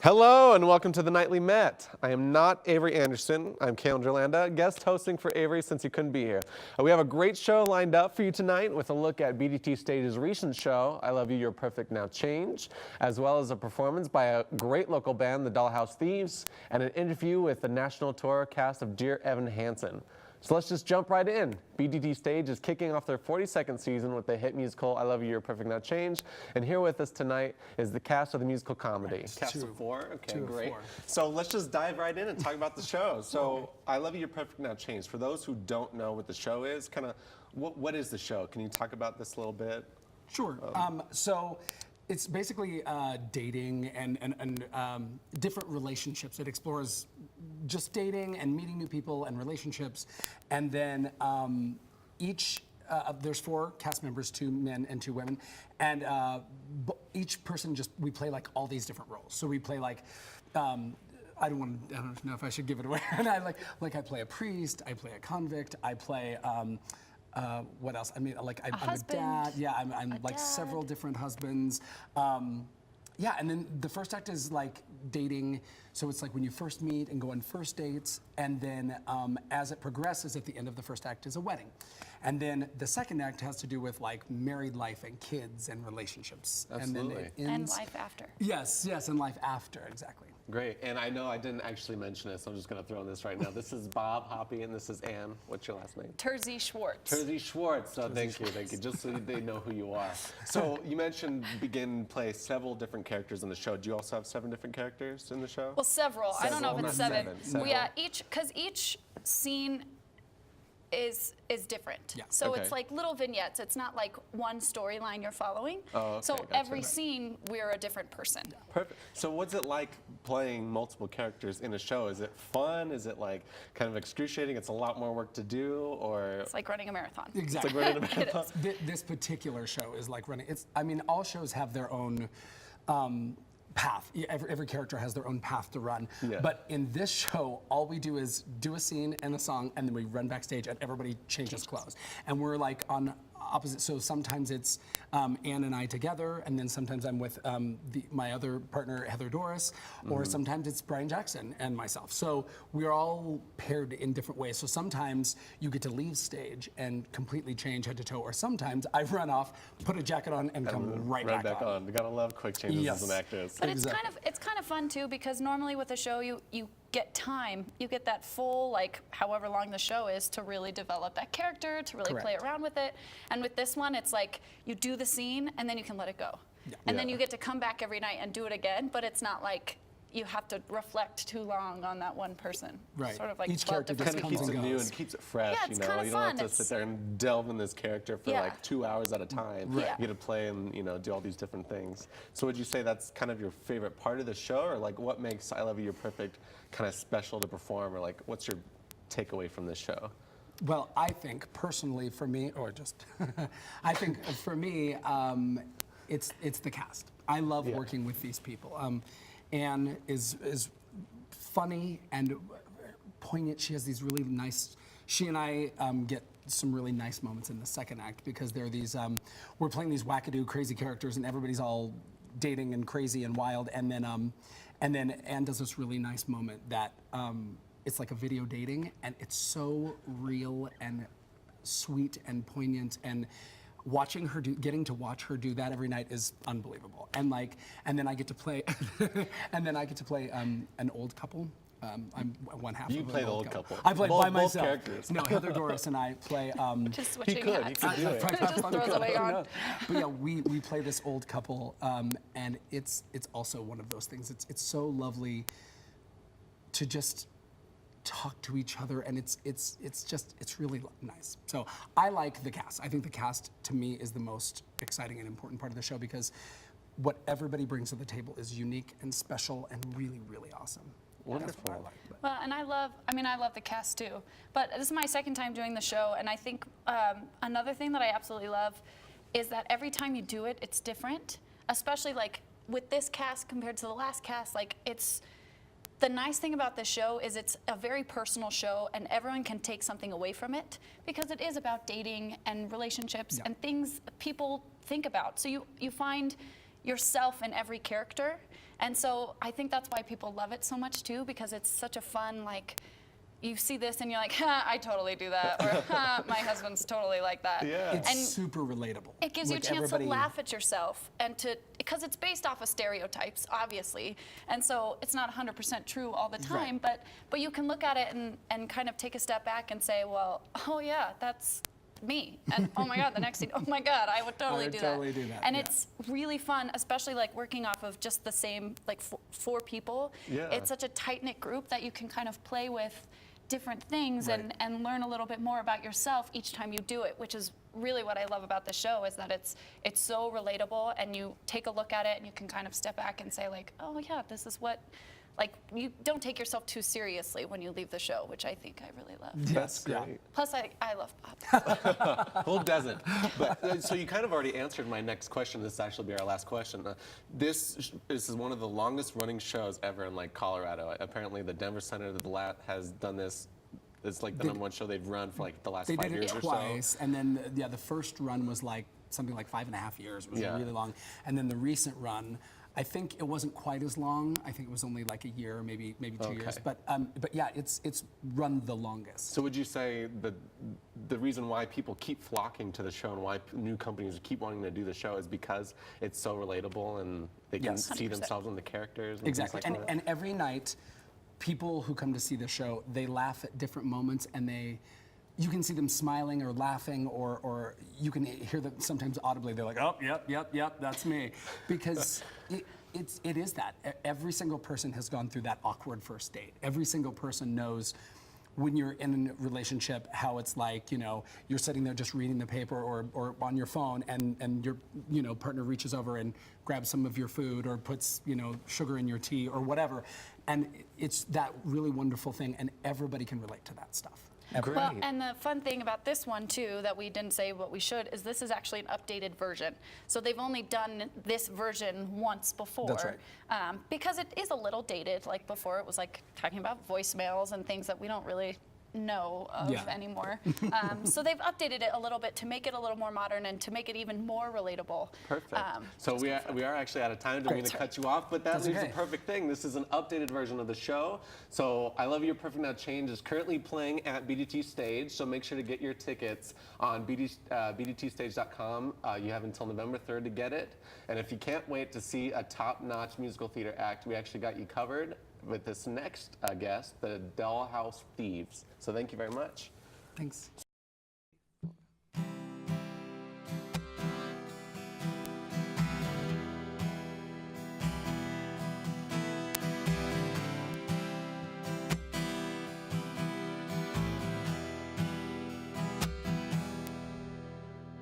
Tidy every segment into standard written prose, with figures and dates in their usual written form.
Hello and welcome to the Nightly Met. I am not Avery Anderson. I'm Kalond Irlanda, guest hosting for Avery since he couldn't be here. We have a great show lined up for you tonight with a look at BDT Stage's recent show, I Love You, You're Perfect, Now Change, as well as a performance by a great local band, the Dollhouse Thieves, and an interview with the national tour cast of Dear Evan Hansen. So let's just jump right in. BDT Stage is kicking off their 42nd season with the hit musical I Love You, You're Perfect, Now Change. And here with us tonight is the cast of the musical comedy. Right. Cast of four? Okay, great. Four. So let's just dive right in and talk about the show. So I Love You, You're Perfect, Now Change. For those who don't know what the show is, kind of what is the show? Can you talk about this a little bit? Sure. So it's basically dating and different relationships. It explores just dating and meeting new people and relationships. And then there's four cast members, 2 men and 2 women. And each person we play like all these different roles. So we play like, I don't know if I should give it away. And I play a priest, I play a convict, I play, what else? I mean, like I'm a dad. Yeah, I'm like several different husbands. Yeah, and then the first act is like dating. So it's like when you first meet and go on first dates, and then as it progresses, at the end of the first act is a wedding. And then the second act has to do with like married life and kids and relationships. Absolutely. And then it ends, And life after. Yes, and life after, exactly. Great. And I know I didn't actually mention it, so I'm just going to throw in this right now. This is Bob Hoppy, and this is Ann. What's your last name? Tersey Schwartz. Tersey Schwartz. So thank you. Just so they know who you are. So you mentioned play several different characters in the show. Do you also have 7 different characters in the show? Well, several. I don't know if it's 7. Several. Yeah, each scene is different. Yeah. So Okay. it's like little vignettes. It's not like one storyline you're following. Oh, okay, so gotcha. every scene, we're a different person. Perfect. So what's it like playing multiple characters in a show? Is it fun? Is it like kind of excruciating? It's a lot more work to do, or It's like running a marathon. Exactly. it's like running a marathon? This particular show is like running. I mean, all shows have their own path. Every character has their own path to run. Yeah. But in this show, all we do is do a scene and a song, and then we run backstage, and everybody changes clothes. And we're like on opposite. So sometimes it's Ann and I together, and then sometimes I'm with my other partner, Heather Doris, or sometimes it's Brian Jackson and myself. So we're all paired in different ways. So sometimes you get to leave stage and completely change head to toe, or sometimes I run off, put a jacket on, and come right back on. You gotta love quick changes as an actress. But Exactly. it's kind of fun too, because normally with a show you get time, you get that full, like however long the show is, to really develop that character, to really play around with it. And with this one, it's like you do the scene and then you can let it go. Yeah. And then you get to come back every night and do it again, but it's not like you have to reflect too long on that one person. Right. Sort of like Each 12 character different Kind of comes keeps and it new goes. and keeps it fresh, Yeah, it's you know. kinda You don't have fun. to sit there and delve in this character for Yeah. like 2 hours at a time. Right. You get to play and do all these different things. So would you say that's kind of your favorite part of the show, or like what makes I Love You, You're Perfect kind of special to perform, or like what's your takeaway from this show? Well, I think personally for me, or just, I think for me, it's the cast. I love working with these people. Anne is funny and poignant. She has these really nice, she and I get some really nice moments in the second act, because there are these, we're playing these wackadoo crazy characters, and everybody's all dating and crazy and wild, and then Anne does this really nice moment that it's like a video dating, and it's so real and sweet and poignant, and getting to watch her do that every night is unbelievable. And then I get to play, an old couple. I'm one half You of play an the old old couple. couple. I play Both by myself. characters. No, Heather Doris and I play. Just switching He hats. could do it. Just throws a wig on. But yeah, we play this old couple, and it's also one of those things. It's so lovely to just talk to each other, and it's really nice. So I like the cast. I think the cast to me is the most exciting and important part of the show, because what everybody brings to the table is unique and special and really, really awesome. Wonderful. That's what I like. But Well, and I love the cast too. But this is my second time doing the show, and I think another thing that I absolutely love is that every time you do it, it's different. Especially like with this cast compared to the last cast, like it's, the nice thing about this show is it's a very personal show, and everyone can take something away from it, because it is about dating and relationships and things people think about. So you find yourself in every character. And so I think that's why people love it so much too, because it's such a fun, like, you see this and you're like, ha, I totally do that, or ha, my husband's totally like that. Yeah. It's And super relatable. it gives you a chance to laugh at yourself, and because it's based off of stereotypes, obviously, and so it's not 100% true all the time, Right. but you can look at it and kind of take a step back and say, well, oh yeah, that's me, and oh my God, the next scene, oh my God, I would totally do that. And yeah. it's really fun, especially like working off of just the same, like four people. Yeah. It's such a tight-knit group that you can kind of play with different things Right. and learn a little bit more about yourself each time you do it, which is really what I love about the show, is that it's so relatable, and you take a look at it and you can kind of step back and say like, oh yeah, this is what, like, you don't take yourself too seriously when you leave the show, which I think I really love. That's Yeah. great. Plus I love Bob. Who doesn't? But so you kind of already answered my next question. This will actually be our last question. This is one of the longest running shows ever in like Colorado. Apparently, the Denver Center of the Lat has done this. It's like the #1 show they've run for like the last They 5 did years it or so. twice, and then the first run was like something like 5.5 years. It was Yeah. really long. And then the recent run, I think it wasn't quite as long. I think it was only like a year, maybe 2 years. Okay. But yeah, it's run the longest. So would you say the reason why people keep flocking to the show and why new companies keep wanting to do the show is because it's so relatable and they can Yes. see 100%. themselves in the characters? And Exactly. Things like that? And every night, people who come to see the show, they laugh at different moments, and you can see them smiling or laughing, or you can hear them sometimes audibly. They're like, oh, yep, that's me. Because it is that. Every single person has gone through that awkward first date. Every single person knows when you're in a relationship how it's like, you're sitting there just reading the paper or on your phone, and your partner reaches over and grabs some of your food or puts sugar in your tea or whatever, and it's that really wonderful thing, and everybody can relate to that stuff. Great. Well, and the fun thing about this one too, that we didn't say what we should, is this is actually an updated version. So they've only done this version once before. That's right. Because it is a little dated. Like before, it was like talking about voicemails and things that we don't really know of Yeah. anymore. So they've updated it a little bit to make it a little more modern and to make it even more relatable. Perfect. So we are actually out of time. Didn't mean to cut you off, but that That's leaves okay. the perfect thing. This is an updated version of the show. So I Love You, Perfect Now Change is currently playing at BDT Stage. So make sure to get your tickets on bdtstage.com. You have until November 3rd to get it. And if you can't wait to see a top-notch musical theater act, we actually got you covered with this next guest, the Dollhouse Thieves. So thank you very much. Thanks.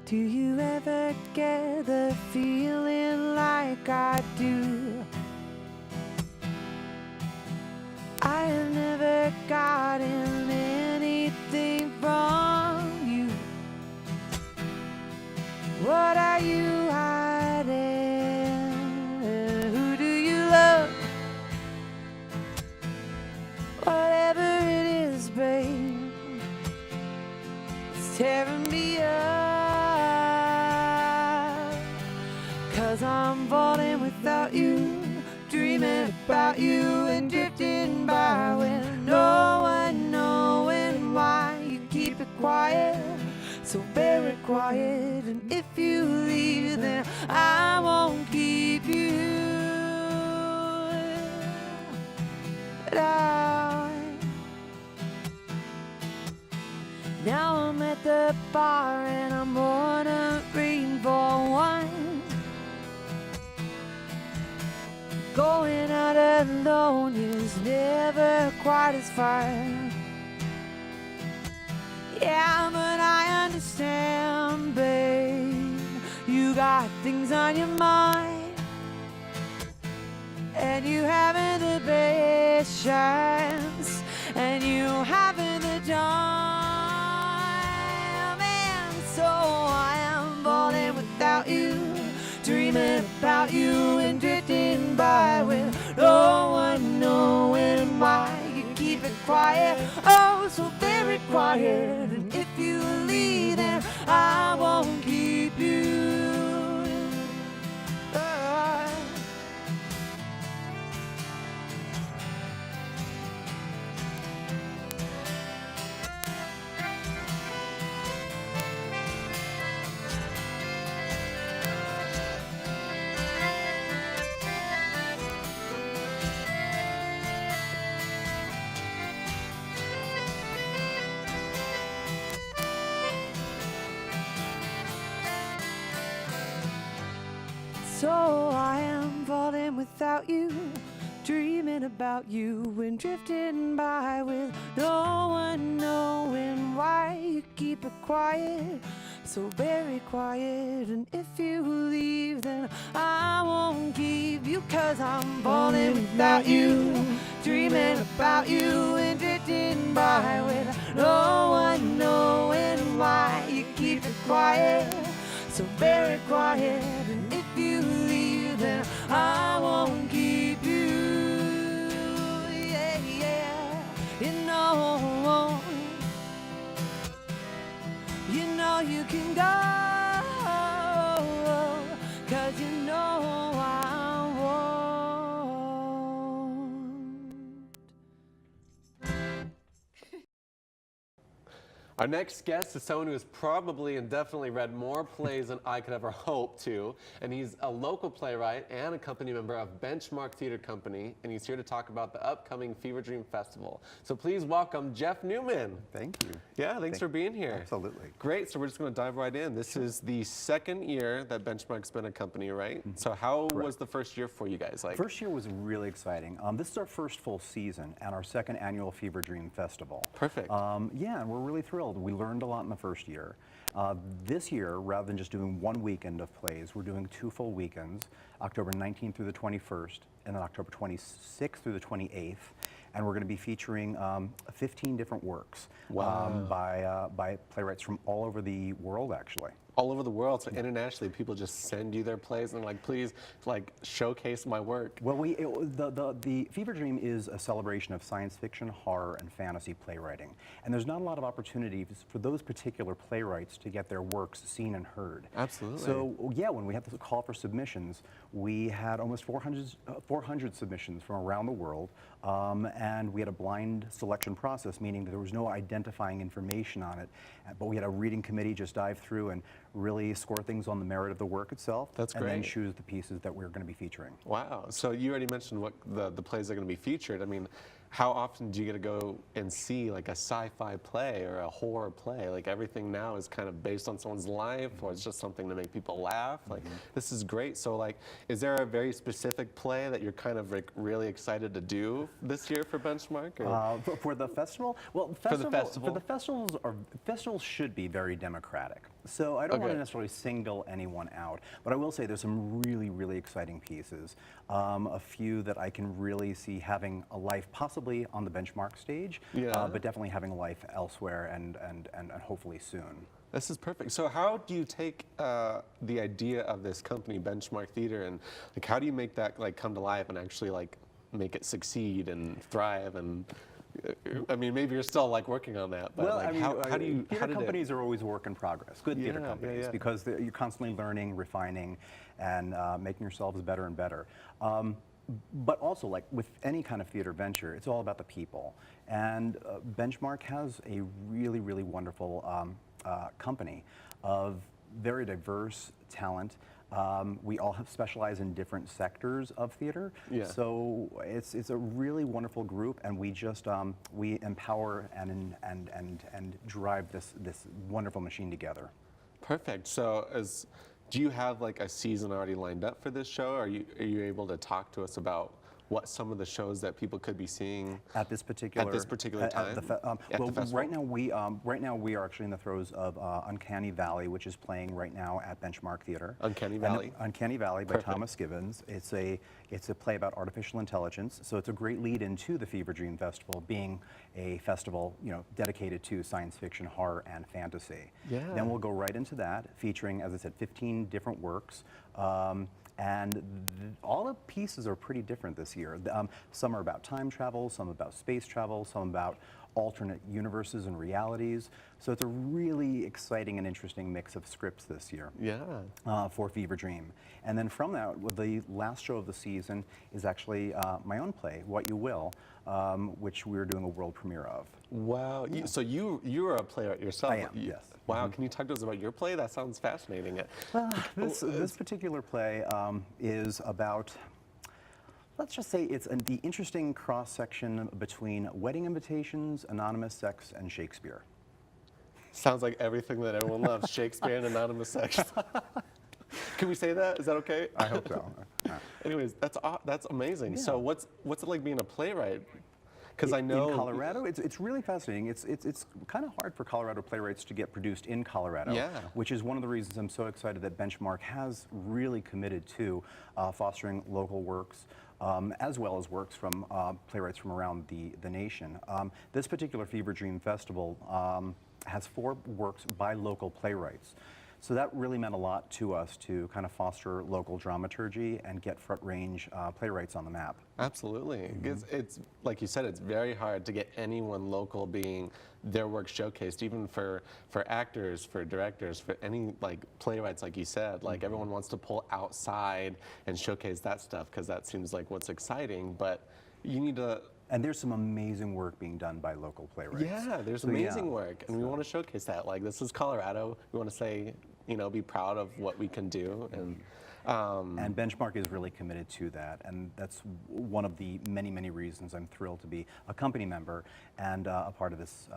Do you ever get the feeling like I do? I have never gotten anything from you. What are you hiding? Who do you love? Whatever it is, babe, it's tearing me up. 'Cause I'm falling without you, dreaming about you and drifting by with no one knowing why you keep it quiet, so very quiet. And if you leave, then I won't keep you down. Now I'm at the bar and I'm ordering for one. Going out alone is never quite as fun. Yeah, but I understand, babe. You got things on your mind, and you haven't the best chance, and you haven't the time. And so I am falling without you, dreaming about you and drifting by with no one knowing why you keep it quiet, oh so very quiet. And if you leave, then I won't keep you. So I am falling without you, dreaming about you and drifting by with no one knowing why you keep it quiet, so very quiet. And if you leave, then I won't keep you, 'cause I'm falling without you, dreaming about you and drifting by with no one knowing why you keep it quiet, so very quiet. And if you leave, then I won't keep you. Yeah, yeah. You know you can go, 'cause you know I won't. Our next guest is someone who has probably and definitely read more plays than I could ever hope to, and he's a local playwright and a company member of Benchmark Theater Company, and he's here to talk about the upcoming Fever Dream Festival. So please welcome Jeff Neuman. Thank you. Yeah, thanks for being here. Absolutely. Great, so we're just going to dive right in. This is the second year that Benchmark's been a company, right? So how was the first year for you guys? Like, First year was really exciting. This is our first full season and our second annual Fever Dream Festival. Perfect. Yeah, and we're really thrilled. We learned a lot in the first year. This year, rather than just doing one weekend of plays, we're doing 2 full weekends, October 19th through the 21st, and then October 26th through the 28th. And we're going to be featuring 15 different works by playwrights from all over the world, actually. all over the world, so internationally, people just send you their plays and they're like, please, like, showcase my work. Well, the Fever Dream is a celebration of science fiction, horror, and fantasy playwriting. And there's not a lot of opportunities for those particular playwrights to get their works seen and heard. Absolutely. So, yeah, when we had the call for submissions, we had almost 400 submissions from around the world, and we had a blind selection process, meaning that there was no identifying information on it. But we had a reading committee just dive through and really score things on the merit of the work itself. That's and then great. choose the pieces that we're going to be featuring. Wow. So you already mentioned what the plays are going to be featured. I mean, how often do you get to go and see like a sci-fi play or a horror play? Like everything now is kind of based on someone's life, or it's just something to make people laugh. Like this is great. So like, is there a very specific play that you're kind of like really excited to do this year for Benchmark? Or? For the festival? Well, festivals should be very democratic. So I don't want to necessarily single anyone out, but I will say there's some really, really exciting pieces. A few that I can really see having a life possibly on the Benchmark stage, but definitely having a life elsewhere and hopefully soon. This is perfect. So how do you take the idea of this company, Benchmark Theater, and like how do you make that like come to life and actually like make it succeed and thrive? And I mean, maybe you're still like working on that, but well, like, I mean, how do you? Theater companies are always a work in progress. Good theater Yeah, companies, yeah. because you're constantly learning, refining, and making yourselves better and better. But also, like with any kind of theater venture, it's all about the people. And Benchmark has a really, really wonderful company of very diverse talent. We all specialize in different sectors of theater, so it's a really wonderful group, and we just we empower and drive this wonderful machine together. Perfect. So do you have like a season already lined up for this show? Are you able to talk to us about what some of the shows that people could be seeing at this particular time? Right now we are actually in the throes of Uncanny Valley, which is playing right now at Benchmark Theater. Uncanny Valley. Uncanny Valley by Thomas Gibbons. It's a play about artificial intelligence, so it's a great lead into the Fever Dream Festival, being a festival dedicated to science fiction, horror, and fantasy. Yeah. Then we'll go right into that, featuring, as I said, 15 different works. And all the pieces are pretty different this year. Some are about time travel, some about space travel, some about alternate universes and realities. So it's a really exciting and interesting mix of scripts this year. Yeah. For Fever Dream. And then from that, the last show of the season is actually my own play, What You Will, which we're doing a world premiere of. Wow. So you are a playwright yourself. I am, yes. Wow. Can you talk to us about your play? That sounds fascinating. This particular play is about, let's just say it's the interesting cross-section between wedding invitations, anonymous sex, and Shakespeare. Sounds like everything that everyone loves, Shakespeare and anonymous sex. Can we say that? Is that okay? I hope so. Anyways, that's amazing. So what's it like being a playwright? Because I In know Colorado, it's really fascinating. It's kind of hard for Colorado playwrights to get produced in Colorado, Yeah. which is one of the reasons I'm so excited that Benchmark has really committed to fostering local works, as well as works from playwrights from around the nation. This particular Fever Dream Festival has 4 works by local playwrights. So that really meant a lot to us to kind of foster local dramaturgy and get front range playwrights on the map. absolutely. It's like you said, it's very hard to get anyone local being their work showcased, even for actors, for directors, for any like playwrights, like you said. Like everyone wants to pull outside and showcase that stuff because that seems like what's exciting. But you need to. And there's some amazing work being done by local playwrights. Yeah, there's So, amazing work, and we want to showcase that. Like this is Colorado. We want to say, be proud of what we can do, and And Benchmark is really committed to that, and that's one of the many, many reasons I'm thrilled to be a company member and a part of this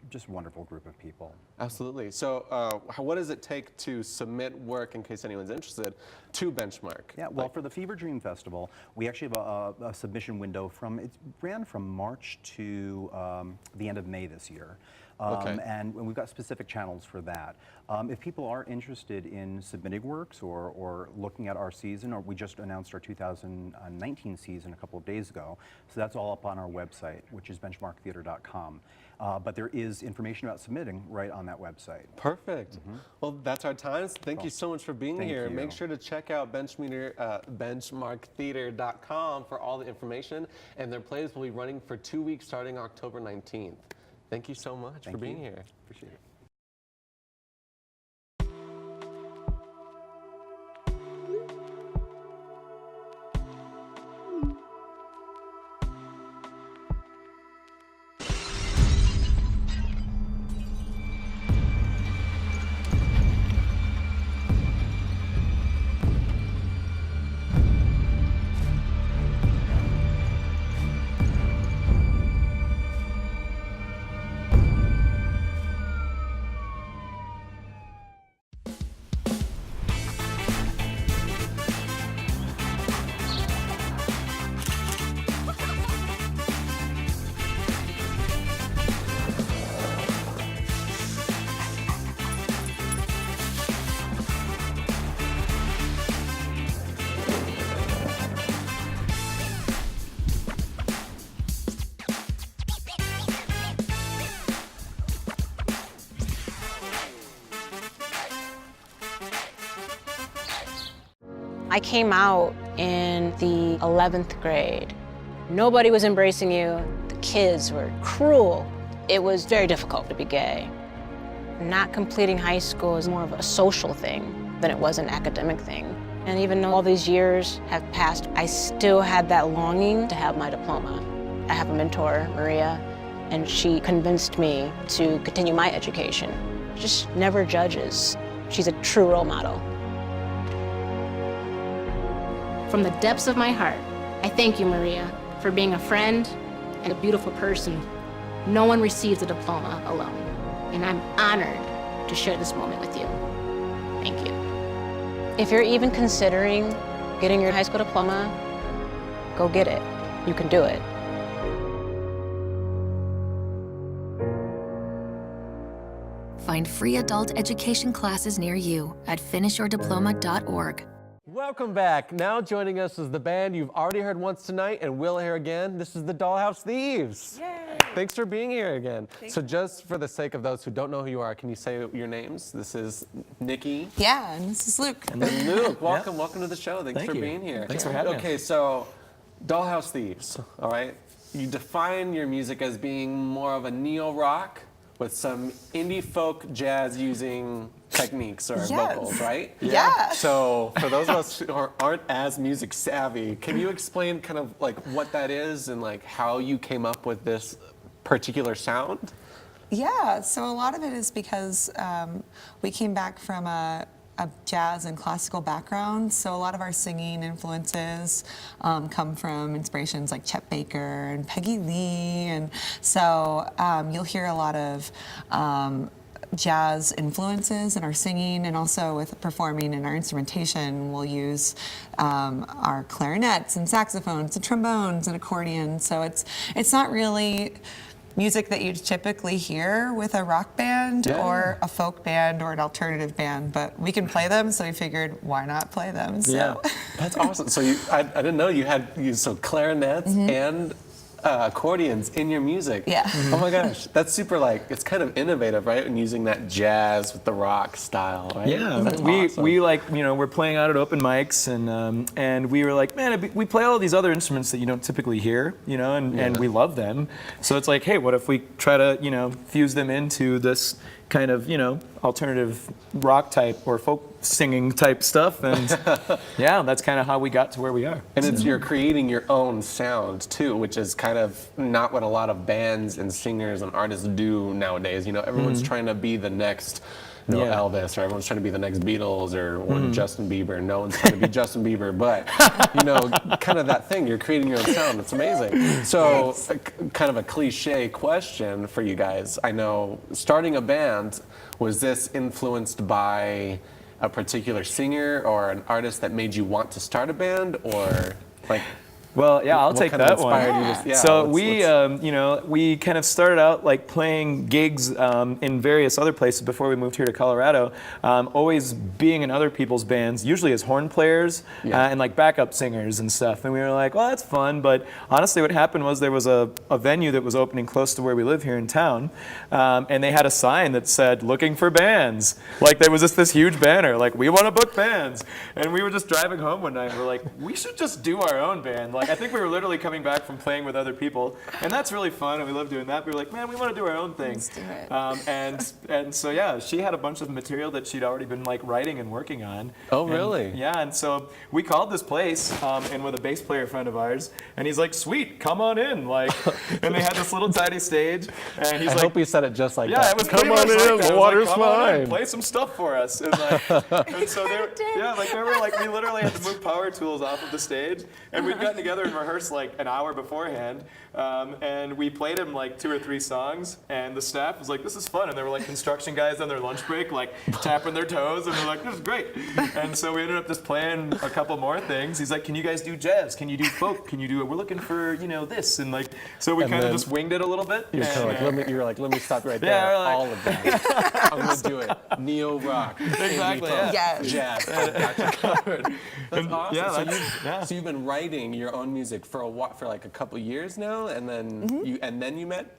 just wonderful group of people. absolutely. So, what does it take to submit work, in case anyone's interested, to Benchmark? Yeah, well, for the Fever Dream Festival, we actually have a submission window it ran from March to the end of May this year. Okay. And we've got specific channels for that. If people are interested in submitting works or looking at our season, or we just announced our 2019 season a couple of days ago, so that's all up on our website, which is benchmarktheater.com. But there is information about submitting right on that website. Perfect. Well, that's our time. So thank you so much for being Thank here. you. Make sure to check out benchmarktheater.com for all the information. And their plays will be running for 2 weeks starting October 19th. Thank you so much for being here. Appreciate it. I came out in the 11th grade. Nobody was embracing you. The kids were cruel. It was very difficult to be gay. Not completing high school is more of a social thing than it was an academic thing. And even though all these years have passed, I still had that longing to have my diploma. I have a mentor, Maria, and she convinced me to continue my education. Just never judges. She's a true role model. From the depths of my heart, I thank you, Maria, for being a friend and a beautiful person. No one receives a diploma alone, and I'm honored to share this moment with you. Thank you. If you're even considering getting your high school diploma, go get it. You can do it. Find free adult education classes near you at finishyourdiploma.org. Welcome back. Now joining us is the band you've already heard once tonight and will hear again. This is the Dollhouse Thieves. Yay! Thanks for being here again. So just for the sake of those who don't know who you are, can you say your names? This is Nikki. Yeah, and this is Luke. And then Luke. Welcome to the show. Thanks Thank for you. being here. Thanks for having Okay, so Dollhouse Thieves, all right? You define your music as being more of a neo-rock with some indie folk jazz using techniques or Yes. vocals, right? Yeah. So for those of us who aren't as music savvy, can you explain kind of like what that is and like how you came up with this particular sound? Yeah, so a lot of it is because we came back from a jazz and classical background, so a lot of our singing influences come from inspirations like Chet Baker and Peggy Lee, and so you'll hear a lot of jazz influences in our singing, and also with performing and our instrumentation, we'll use our clarinets and saxophones and trombones and accordion. So it's not really music that you'd typically hear with a rock band or a folk band or an alternative band, but we can play them, so we figured why not play them. So. Yeah, that's awesome. So I didn't know you had clarinets and accordions in your music. Yeah. Oh my gosh, that's super it's kind of innovative, right? And using that jazz with the rock style, right? Yeah, That's we awesome. we're playing out at open mics, and we were like, man, we play all these other instruments that you don't typically hear, and we love them. So it's like, hey, what if we try to fuse them into this kind of alternative rock type or folk singing type stuff, and yeah, that's kind of how we got to where we are. And you're creating your own sound too, which is kind of not what a lot of bands and singers and artists do nowadays. Everyone's trying to be the next Elvis, or everyone's trying to be the next Beatles or Justin Bieber. No one's trying to be Justin Bieber, but kind of that thing. You're creating your own sound. It's amazing. So, kind of a cliche question for you guys. I know starting a band, was this influenced by a particular singer or an artist that made you want to start a band, or like? Well, yeah, I'll take that one. So we kind of started out like playing gigs in various other places before we moved here to Colorado, always being in other people's bands, usually as horn players and like backup singers and stuff. And we were like, well, that's fun. But honestly, what happened was there was a venue that was opening close to where we live here in town, and they had a sign that said, looking for bands. Like there was just this huge banner, like, we want to book bands. And we were just driving home one night, and we're like, we should just do our own band. Like, I think we were literally coming back from playing with other people, and that's really fun, and we love doing that. We were like, man, we want to do our own thing. Let's do it. And so yeah, she had a bunch of material that she'd already been like writing and working on. Oh, really? Yeah, and so we called this place, and with a bass player friend of ours, and he's like, sweet, come on in, like, and they had this little tiny stage, and he's I like, hope he said it just like yeah, that. it was Come pretty on much like in, that. the It was water's like, come on in, fine. play some stuff for us. And, and so there were like, we literally had to move power tools off of the stage, and we'd gotten together and rehearsed like an hour beforehand, and we played him like 2 or 3 songs, and the staff was like, this is fun, and there were like construction guys on their lunch break like tapping their toes, and we're like, this is great. And so we ended up just playing a couple more things. He's like, can you guys do jazz? Can you do folk? Can you do it? We're looking for this, and like, so we kind of just winged it a little bit. You're kind of like, let me stop right there. Yeah, we're like- all of that. I'm gonna do it. Neo rock, Exactly, indie yeah. pop, jazz. I've got you covered. That's awesome. Yeah, So you've been writing your own music for like a couple years now, and then you met,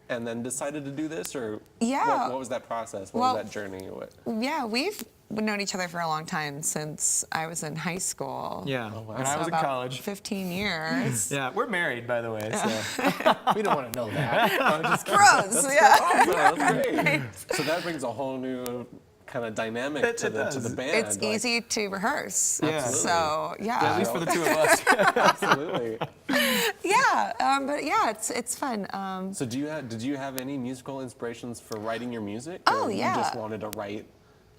and then decided to do this, or what was that process? What was that journey? Yeah, we've known each other for a long time, since I was in high school. Yeah, Oh, wow. and I was in about college. 15 years. Yeah, we're married, by the way. So. We don't want to know that. I'm just kidding. Gross, yeah. Awesome, that's great. So that brings a whole new kind of dynamic to the band. It's easy to rehearse. Yeah. So, At yeah. least for the two of us. Absolutely. But yeah, it's fun. So did you have any musical inspirations for writing your music? Oh, or yeah. You just wanted to write.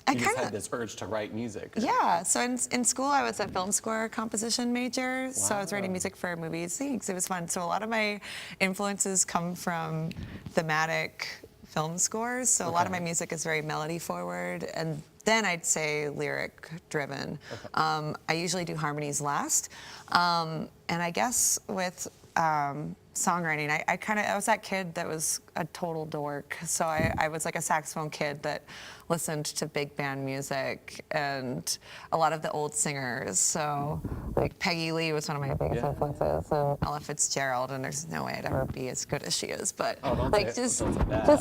I You just kinda- had this urge to write music. Yeah, so in school I was a film score composition major, so I was writing music for movies. Thanks, it was fun. So a lot of my influences come from thematic film scores. So a lot of my music is very melody forward, and then I'd say lyric driven. I usually do harmonies last, and I guess with songwriting, I was that kid that was a total dork. So I was like a saxophone kid that listened to big band music and a lot of the old singers. So like Peggy Lee was one of my biggest influences, and Ella Fitzgerald, and there's no way I'd ever be as good as she is, but like just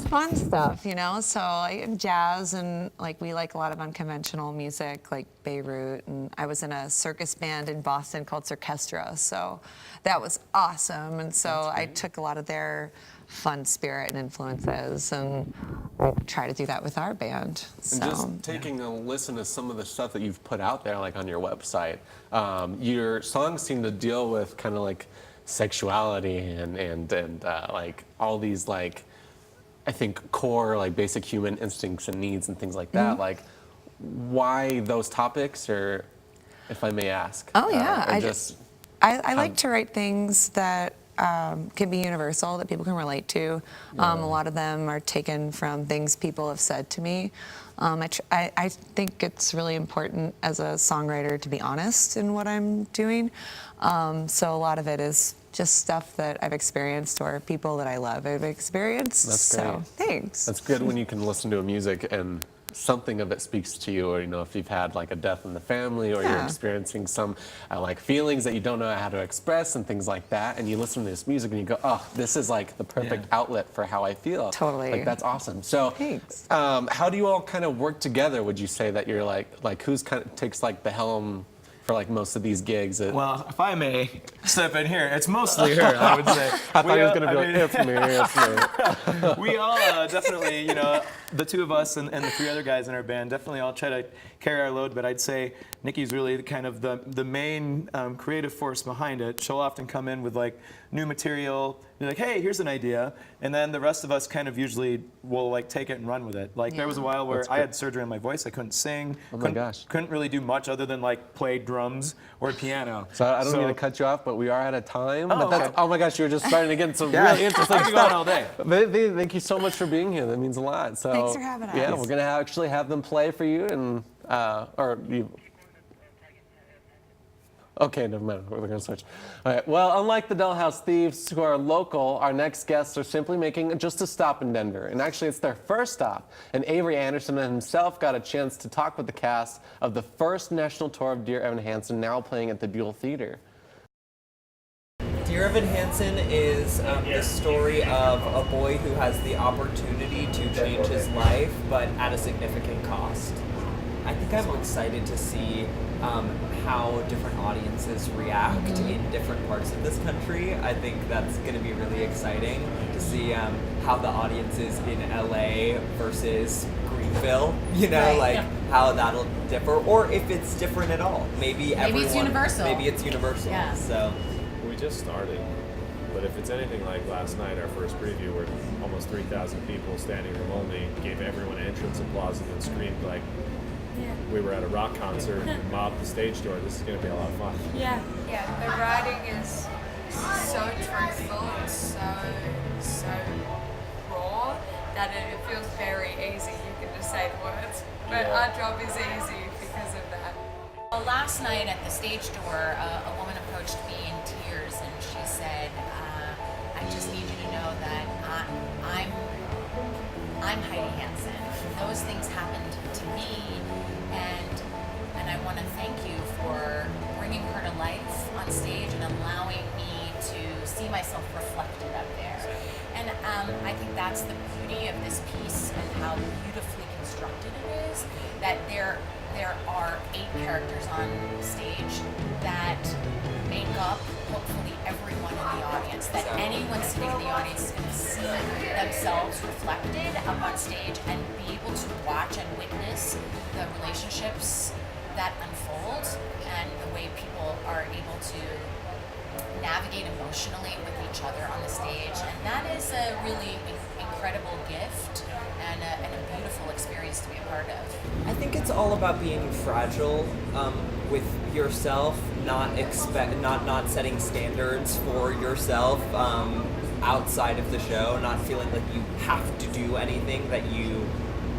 fun stuff, So like jazz, and like we like a lot of unconventional music like Beirut, and I was in a circus band in Boston called Circestra, so that was awesome. And so I took a lot of their fun spirit and influences, and I try to do that with our band. And just taking a listen to some of the stuff that you've put out there, like on your website, your songs seem to deal with kind of like sexuality and like all these like, I think core like basic human instincts and needs and things like that. Like, why those topics, or if I may ask? Oh yeah, I like to write things that can be universal, that people can relate to. A lot of them are taken from things people have said to me. I think it's really important as a songwriter to be honest in what I'm doing. So a lot of it is just stuff that I've experienced or people that I love have experienced. That's great. So thanks. That's good when you can listen to a music and something of it speaks to you, or if you've had like a death in the family, or you're experiencing some like feelings that you don't know how to express and things like that, and you listen to this music and you go, oh, this is like the perfect outlet for how I feel. Totally. Like that's awesome. So Thanks. How do you all kind of work together? Would you say that you're like who's kind of takes like the helm for like most of these gigs? Well, if I may step in here, it's mostly her, I would say. I thought he was going to be like, it's me. We all definitely, the two of us and the three other guys in our band definitely all try to carry our load, but I'd say Nikki's really kind of the main creative force behind it. She'll often come in with like new material, be like, hey, here's an idea, and then the rest of us kind of usually will like take it and run with it. Like there was a while where I had surgery on my voice, I couldn't sing, couldn't really do much other than like play drums or piano. So I don't mean to cut you off, but we are out of time. Oh, but okay. Oh my gosh, you were just starting to get some really interesting I'll be stuff. gone all day. Thank you so much for being here. That means a lot. So Thanks for having us. Yeah, we're gonna actually have them play for you, and or you. Okay, never mind. We're going to switch. All right. Well, unlike the Dollhouse Thieves, who are local, our next guests are simply making just a stop in Denver. And actually, it's their first stop. And Avery Anderson himself got a chance to talk with the cast of the first national tour of Dear Evan Hansen, now playing at the Buell Theater. Dear Evan Hansen is the story of a boy who has the opportunity to change his life, but at a significant cost. I think I'm excited to see how different audiences react in different parts of this country. I think that's going to be really exciting to see how the audience is in LA versus Greenville, how that'll differ, or if it's different at all. Maybe it's universal. Maybe it's universal. Yeah. So we just started, but if it's anything like last night, our first preview, where almost 3,000 people standing room only gave everyone entrance applause and then screamed like we were at a rock concert and mobbed the stage door. This is going to be a lot of fun. Yeah, the writing is so truthful and so raw that it feels very easy. You can just say the words, but our job is easy because of that. Well, last night at the stage door, a woman approached me in tears and she said, I just need you to know that I'm Heidi Hansen. Those things happened to me, and I want to thank you for bringing her to life on stage and allowing me to see myself reflected up there. And I think that's the beauty of this piece and how beautifully constructed it is, that there are 8 characters on stage that make up hopefully everyone in the audience, that anyone sitting in the audience is going to see themselves reflected up on stage and be able to watch and witness the relationships that unfold and the way people are able to navigate emotionally with each other on the stage. And that is a really incredible gift and a beautiful experience to be a part of. I think it's all about being fragile with yourself, not setting standards for yourself outside of the show, not feeling like you have to do anything that you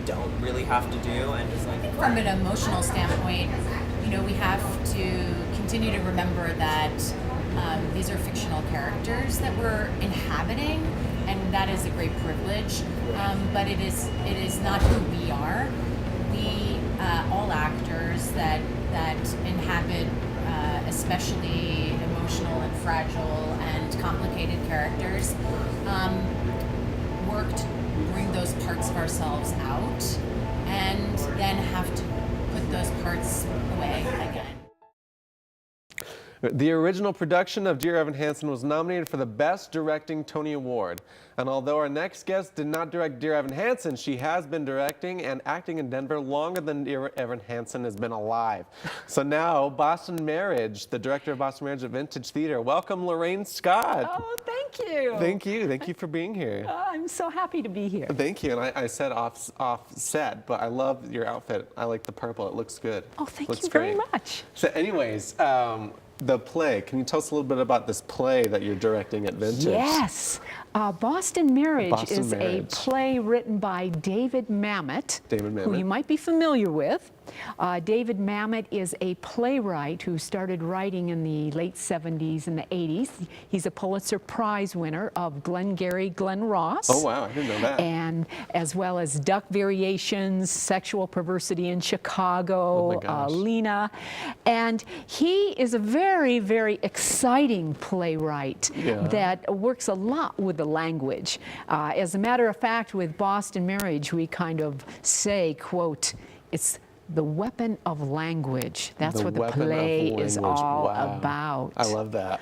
don't really have to do, and just like from an emotional standpoint, we have to continue to remember that these are fictional characters that we're inhabiting, and that is a great privilege. But it is not who we are. We all actors that inhabit especially emotional and fragile and complicated characters work to bring those parts of ourselves out, and then have to put those parts away again. The original production of Dear Evan Hansen was nominated for the Best Directing Tony Award. And although our next guest did not direct Dear Evan Hansen, she has been directing and acting in Denver longer than Dear Evan Hansen has been alive. So now, Boston Marriage, the director of Boston Marriage at Vintage Theater. Welcome, Lorraine Scott. Oh, thank you. Thank you. Thank you for being here. I'm so happy to be here. Thank you. And I said off set, but I love your outfit. I like the purple. It looks good. Oh, thank looks you great. very much. So anyways, the play. Can you tell us a little bit about this play that you're directing at Vintage? Yes. Boston Marriage Boston is Marriage. a play written by David Mamet, David who Mamet. you might be familiar with. David Mamet is a playwright who started writing in the late 70s and the 80s. He's a Pulitzer Prize winner of Glengarry Glen Ross. Oh, wow, I didn't know that. And as well as Duck Variations, Sexual Perversity in Chicago, Oh my gosh. Lena. And he is a very, very exciting playwright that works a lot with the language. As a matter of fact, with Boston Marriage, we kind of say, quote, it's the weapon of language. That's what the play is all about. I love that.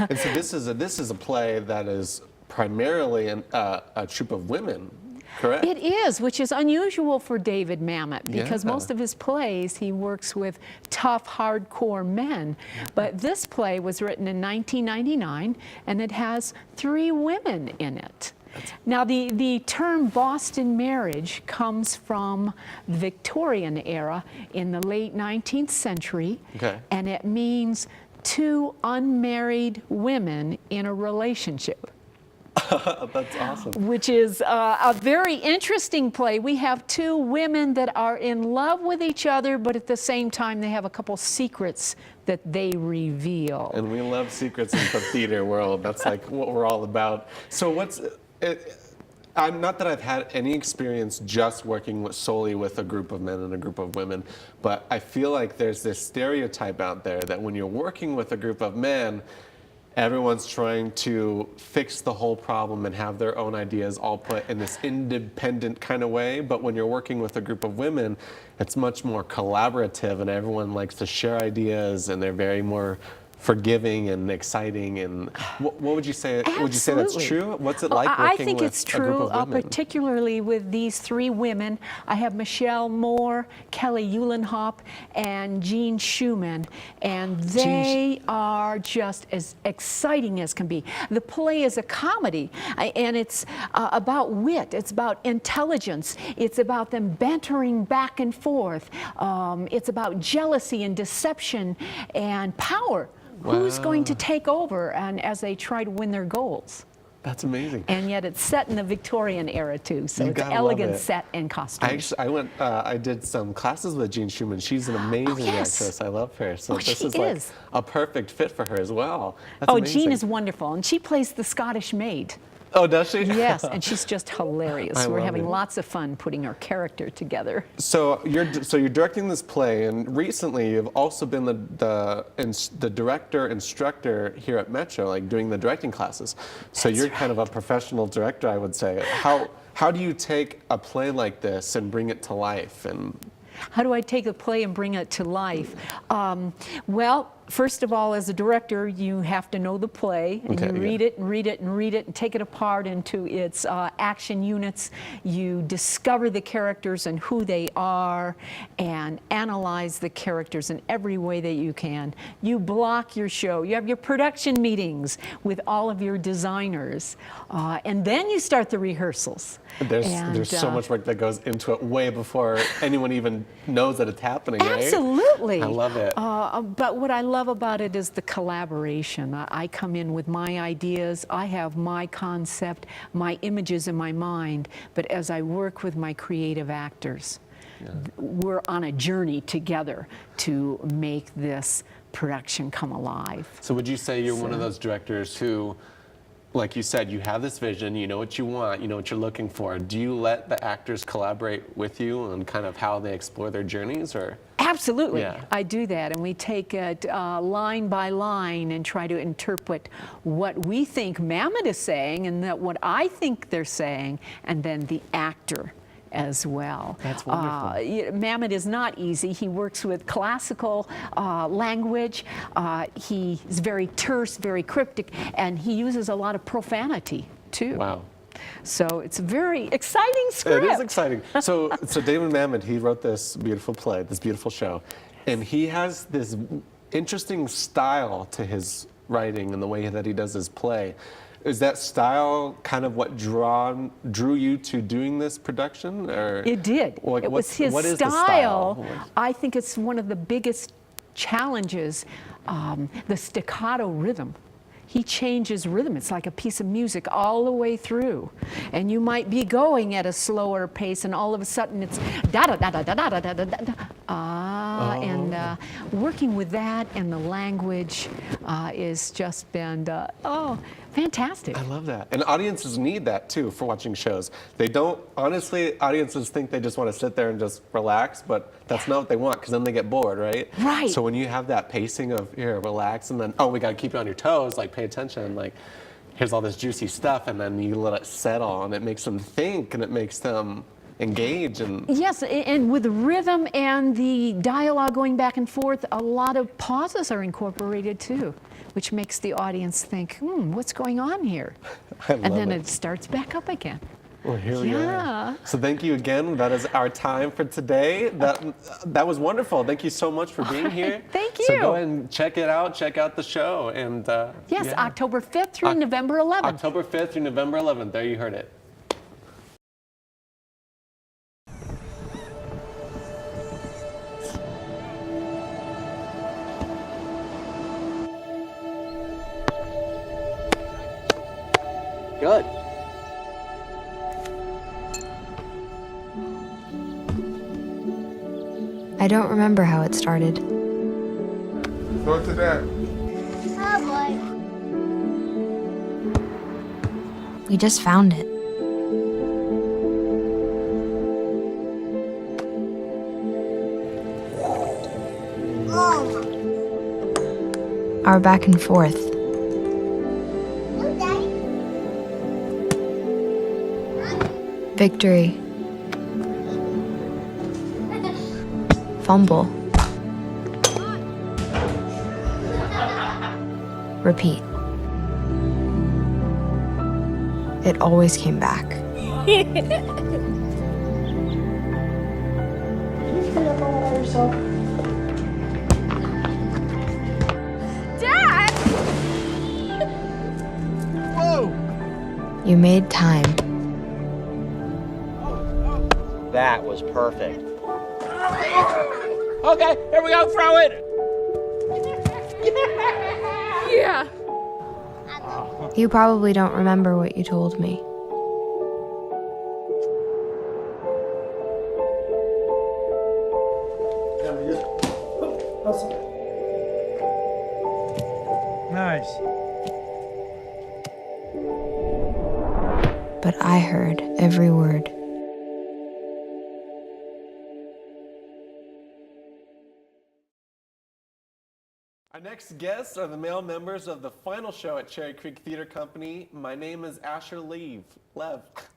And so this is a play that is primarily a troupe of women, correct? It is, which is unusual for David Mamet because most of his plays he works with tough, hardcore men. But this play was written in 1999 and it has 3 women in it. Now, the term Boston Marriage comes from the Victorian era in the late 19th century, and it means 2 unmarried women in a relationship. That's awesome. Which is a very interesting play. We have 2 women that are in love with each other, but at the same time they have a couple secrets that they reveal. And we love secrets in the theater world. That's like what we're all about. So I'm not that I've had any experience just working solely with a group of men and a group of women, but I feel like there's this stereotype out there that when you're working with a group of men, everyone's trying to fix the whole problem and have their own ideas all put in this independent kind of way. But when you're working with a group of women, it's much more collaborative and everyone likes to share ideas and they're very more forgiving and exciting. And what would you say? Absolutely. Would you say that's true? What's it like working I think with it's a group true, of women? particularly with these 3 women. I have Michelle Moore, Kelly Eulenhop, and Jean Schumann, and they are just as exciting as can be. The play is a comedy, and it's about wit. It's about intelligence. It's about them bantering back and forth. It's about jealousy and deception and power. Who's going to take over and as they try to win their goals? That's amazing. And yet it's set in the Victorian era too, so it's elegant set and costumes. I did some classes with Jean Schumann. She's an amazing actress. I love her. So this is like a perfect fit for her as well. That's amazing. Jean is wonderful, and she plays the Scottish maid. Oh, does she? Yes, and she's just hilarious. We're having lots of fun putting her character together. So you're directing this play, and recently you've also been the director instructor here at Metro, like doing the directing classes. So you're kind of a professional director, I would say. How do you take a play like this and bring it to life? And how do I take a play and bring it to life? Well, first of all, as a director, you have to know the play, and you read it and read it and read it and take it apart into its action units. You discover the characters and who they are and analyze the characters in every way that you can. You block your show. You have your production meetings with all of your designers, and then you start the rehearsals. There's so much work that goes into it way before anyone even knows that it's happening, right? Absolutely. I love it. But what I love about it is the collaboration. I come in with my ideas. I have my concept, my images in my mind. But as I work with my creative actors, we're on a journey together to make this production come alive. So would you say you're one of those directors who, like you said, you have this vision, you know what you want, you know what you're looking for. Do you let the actors collaborate with you on kind of how they explore their journeys, or? Absolutely, I do that, and we take it line by line and try to interpret what we think Mamet is saying and that what I think they're saying, and then the actor as well. That's wonderful. Mamet is not easy. He works with classical language. He's very terse, very cryptic, and he uses a lot of profanity too. Wow. So it's a very exciting script. It is exciting. So David Mamet, he wrote this beautiful play, this beautiful show, and he has this interesting style to his writing and the way that he does his play. Is that style kind of what drew you to doing this production? Or it did. like, it was his what is style. the style? I think it's one of the biggest challenges the staccato rhythm. He changes rhythm. It's like a piece of music all the way through. And you might be going at a slower pace, and all of a sudden it's da da da da da da da da da. And working with that and the language is just been fantastic. I love that. And audiences need that too for watching shows. They don't, honestly, audiences think they just want to sit there and just relax, but that's not what they want, because then they get bored, right? Right. So when you have that pacing of, here, relax, and then, oh, we got to keep you on your toes, like pay attention, like here's all this juicy stuff, and then you let it settle, and it makes them think, and it makes them engage. And yes, and with the rhythm and the dialogue going back and forth, a lot of pauses are incorporated too, which makes the audience think, what's going on here? And then it starts back up again. Well, here we are. So thank you again. That is our time for today. That was wonderful. Thank you so much for being here. Thank you. So go ahead and check it out. Check out the show. And yes, yeah. October 5th through November 11th. October 5th through November 11th. There you heard it. Good. I don't remember how it started. Go to that. Oh boy. We just found it. Our back and forth. Victory. Fumble. Repeat. It always came back. Dad! Whoa! You made time. That was perfect. Okay, here we go, throw it! Yeah. You probably don't remember what you told me. Nice. But I heard every word. Our next guests are the male members of the final show at Cherry Creek Theater Company. My name is Asher Lev.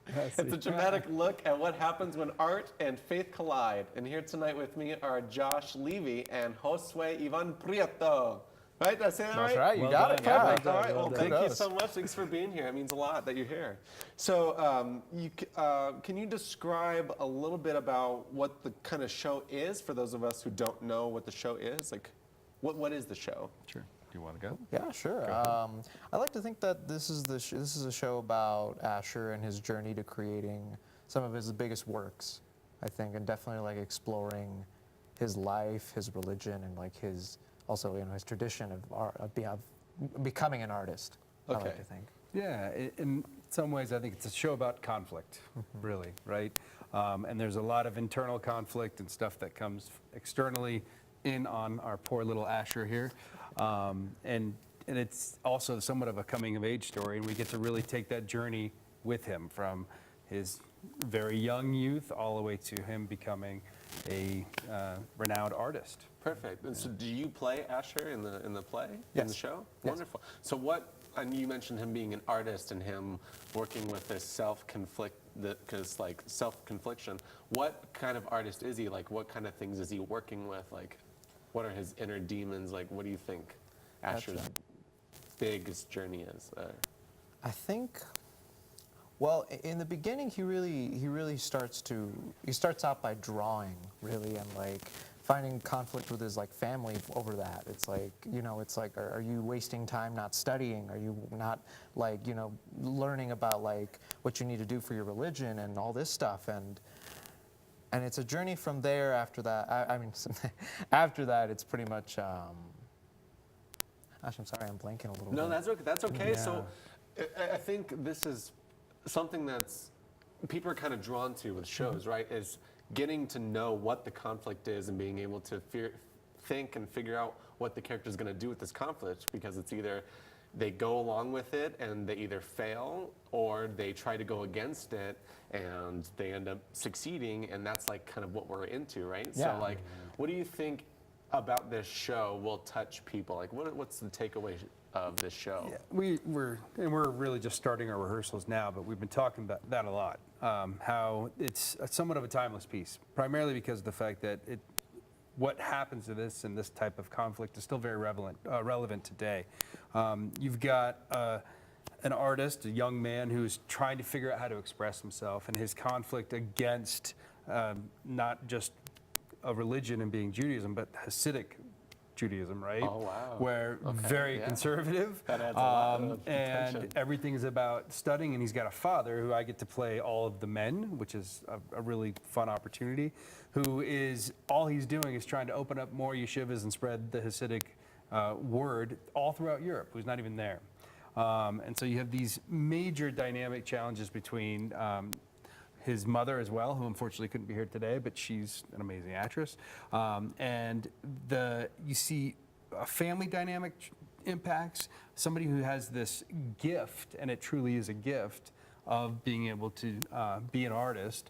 It's a dramatic look at what happens when art and faith collide. And here tonight with me are Josh Levy and Josue Ivan Prieto. Right? Did I say that right? That's right. You got it. Perfect. All right. Well, thank you so much. Thanks for being here. It means a lot that you're here. So, can you describe a little bit about what the kind of show is for those of us who don't know what the show is? Like, what is the show? Sure. Do you want to go? Yeah, sure. I like to think that this is a show about Asher and his journey to creating some of his biggest works, I think, and definitely like exploring his life, his religion, and like his his tradition of art, of becoming an artist. Okay. I like to think. Yeah, in some ways, I think it's a show about conflict, really, right? And there's a lot of internal conflict and stuff that comes externally in on our poor little Asher here. And it's also somewhat of a coming of age story, and we get to really take that journey with him from his very young youth all the way to him becoming a renowned artist. Perfect. And so do you play Asher in the play? Yes. In the show? Yes. Wonderful. So what, and you mentioned him being an artist and him working with this self-confliction. What kind of artist is he? Like, what kind of things is he working with? Like, what are his inner demons? Like, what do you think Asher's biggest journey is? I think, well, in the beginning, he really starts out by drawing, really, and like finding conflict with his like family over that. It's like, are you wasting time not studying? Are you not like, learning about like what you need to do for your religion and all this stuff? And and it's a journey from there. After that, I mean, after that, it's pretty much. Gosh, I'm sorry, I'm blanking a little bit. No, that's okay. That's okay. Yeah. So, I think this is something that's people are kind of drawn to with shows, right? Is getting to know what the conflict is and being able to think and figure out what the character is going to do with this conflict, because it's either they go along with it and they either fail or they try to go against it and they end up succeeding, and that's like kind of what we're into, right? Yeah. So like, what do you think about this show will touch people? Like, what's the takeaway of this show? Yeah, we're really just starting our rehearsals now, but we've been talking about that a lot. How it's somewhat of a timeless piece, primarily because of the fact that what happens to this and this type of conflict is still very relevant today. You've got an artist, a young man who's trying to figure out how to express himself, and his conflict against not just a religion and being Judaism, but Hasidic Judaism, right? Oh, wow. Where Okay, very yeah. conservative. That adds a lot of and tension. everything is about studying, and he's got a father who I get to play all of the men, which is a really fun opportunity, who is, all he's doing is trying to open up more yeshivas and spread the Hasidic word all throughout Europe, who's not even there. And so you have these major dynamic challenges between his mother as well, who unfortunately couldn't be here today, but she's an amazing actress. And you see a family dynamic impacts, somebody who has this gift, and it truly is a gift, of being able to be an artist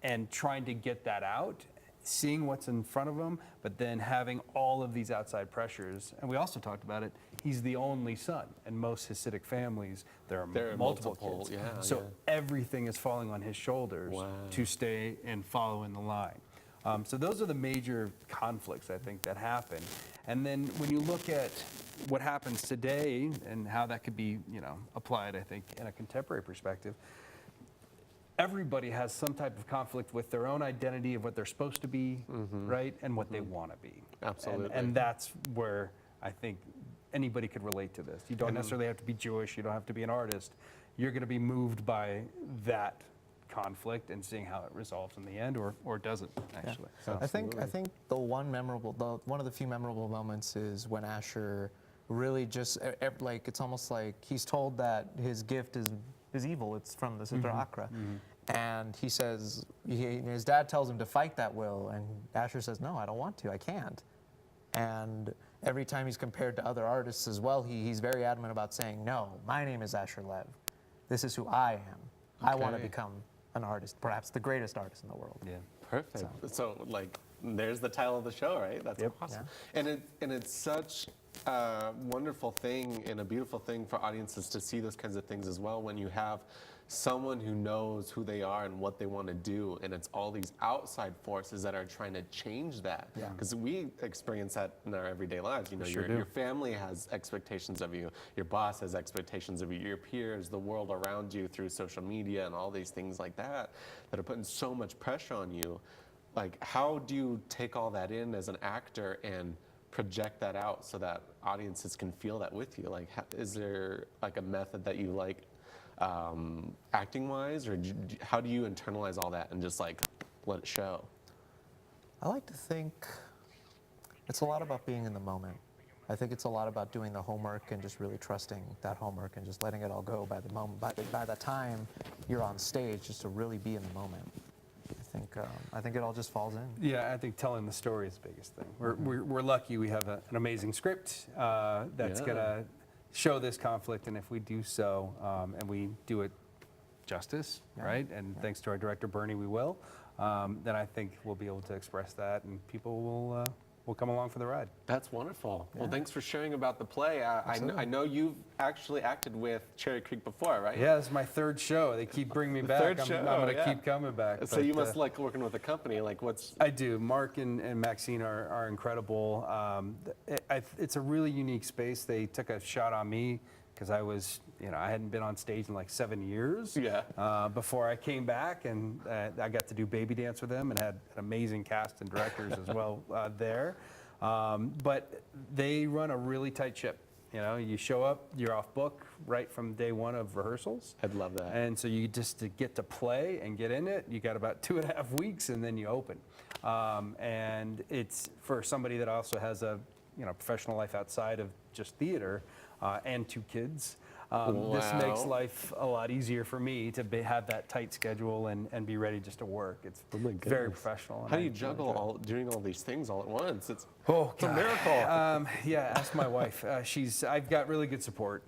and trying to get that out, seeing what's in front of him, but then having all of these outside pressures. And we also talked about it, he's the only son. In most Hasidic families, there are multiple kids. Yeah, so yeah. everything is falling on his shoulders to stay and follow in the line. So those are the major conflicts, I think, that happen. And then when you look at what happens today and how that could be, applied, I think, in a contemporary perspective, everybody has some type of conflict with their own identity of what they're supposed to be, right, and what they want to be. Absolutely. And that's where I think anybody could relate to this. You don't necessarily have to be Jewish. You don't have to be an artist. You're going to be moved by that conflict and seeing how it resolves in the end, or doesn't actually. Yeah. So I think one of the few memorable moments is when Asher really just like, it's almost like he's told that his gift is evil. It's from the Sitra Akra. And he says, his dad tells him to fight that will, and Asher says, no, I don't want to, I can't. And every time he's compared to other artists as well, he's very adamant about saying, no, my name is Asher Lev. This is who I am. I want to become an artist, perhaps the greatest artist in the world. Yeah. Perfect. So like, there's the title of the show, right? That's awesome. Yeah. And it's such a wonderful thing and a beautiful thing for audiences to see those kinds of things as well, when you have someone who knows who they are and what they want to do, and it's all these outside forces that are trying to change that. Because we experience that in our everyday lives. Your family has expectations of you, your boss has expectations of you, your peers, the world around you through social media and all these things like that are putting so much pressure on you. Like, how do you take all that in as an actor and project that out so that audiences can feel that with you? Like, is there like a method that you like acting wise, or how do you internalize all that and just like let it show? I like to think it's a lot about being in the moment. I think it's a lot about doing the homework and just really trusting that homework and just letting it all go by the moment. By the time you're on stage, just to really be in the moment. I think it all just falls in. Yeah, I think telling the story is the biggest thing. We're lucky we have an amazing script that's gonna show this conflict, and if we do so, and we do it justice, right? And thanks to our director Bernie, we will. Then I think we'll be able to express that, and people will come along for the ride. That's wonderful. Well, thanks for sharing about the play. I know you've actually acted with Cherry Creek before, right? Yeah, this is my third show. They keep bringing me back. I'm going to keep coming back. So you must like working with a company. Like, what's? I do. Mark and Maxine are incredible. It's a really unique space. They took a shot on me because I was, I hadn't been on stage in like 7 years. Before I came back, and I got to do Baby Dance with them and had an amazing cast and directors as well there. But they run a really tight ship. You know, you show up, you're off book right from day one of rehearsals. I'd love that. And so you just to get to play and get in it, you got about 2.5 weeks and then you open. And it's for somebody that also has a professional life outside of just theater and 2 kids. This makes life a lot easier for me to have that tight schedule and be ready just to work. It's very professional. How do you juggle doing all these things all at once? It's a miracle. Yeah, ask my wife. I've got really good support